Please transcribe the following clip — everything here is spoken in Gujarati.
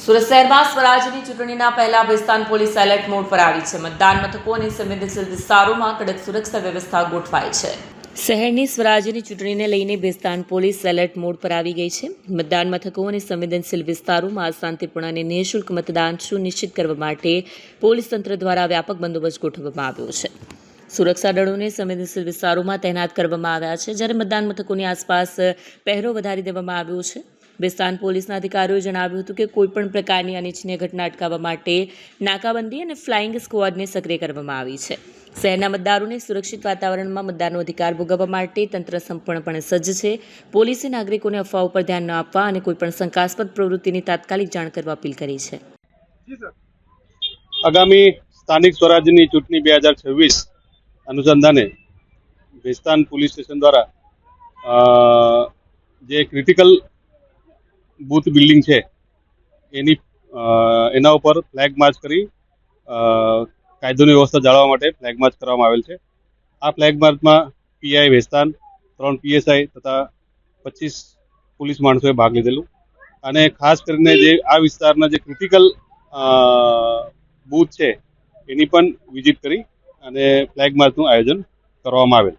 સુરત શહેરમાં સ્વરાજની ચૂંટણીના પહેલા બેસ્તાન પોલીસ એલર્ટ મોડ પર આવી છે. મતદાન મથકો અને સંવેદનશીલ વિસ્તારોમાં કડક સુરક્ષા વ્યવસ્થા ગોઠવાઈ છે. શહેરની સ્વરાજની ચૂંટણીને લઈને બેસ્તાન પોલીસ એલર્ટ મોડ પર આવી ગઈ છે. મતદાન મથકો અને સંવેદનશીલ વિસ્તારોમાં શાંતિપૂર્ણ અને નિઃશુલ્ક મતદાન સુનિશ્ચિત કરવા માટે પોલીસ તંત્ર દ્વારા વ્યાપક બંદોબસ્ત ગોઠવવામાં આવ્યો છે. સુરક્ષા દળોને સંવેદનશીલ વિસ્તારોમાં તૈનાત કરવામાં આવ્યા છે, જ્યારે મતદાન મથકોની આસપાસ પહેરો વધારી દેવામાં આવ્યો છે. બેસ્તાન પોલીસના અધિકારીઓએ જણાવ્યું હતું કે કોઈપણ પ્રકારની અનિચ્છનીય ઘટના અટકાવવા માટે નાકાબંધી અને ફ્લાઇંગ સ્ક્વોડને સક્રિય કરવામાં આવી છે. શહેરના મતદારોને સુરક્ષિત વાતાવરણમાં મતદાનનો અધિકાર ભોગવવા માટે તંત્ર સંપૂર્ણપણે સજ્જ છે. પોલીસે નાગરિકોને અફવાઓ પર ધ્યાન ન આપવા અને કોઈપણ શંકાસ્પદ પ્રવૃત્તિની તાત્કાલિક જાણ કરવા અપીલ કરી છે. આગામી સ્થાનિક સ્વરાજ્યની ચૂંટણી 2026 અનુસંધાને બેસ્તાન પોલીસ સ્ટેશન દ્વારા જે ક્રિટિકલ બૂથ બિલ્ડિંગ છે એના ઉપર ફ્લેગ માર્ચ કરી કાયદોની વ્યવસ્થા જાળવવા માટે ફ્લેગ માર્ચ કરવામાં આવેલ છે. આ ફ્લેગ માર્ચમાં પીઆઈ બેસ્તાન, 3 પીએસઆઈ તથા 25 પોલીસ માણસોએ ભાગ લીધેલું અને ખાસ કરીને જે આ વિસ્તારના જે ક્રિટિકલ બૂથ છે એની પણ વિઝિટ કરી અને ફ્લેગ માર્ચનું આયોજન કરવામાં આવેલ.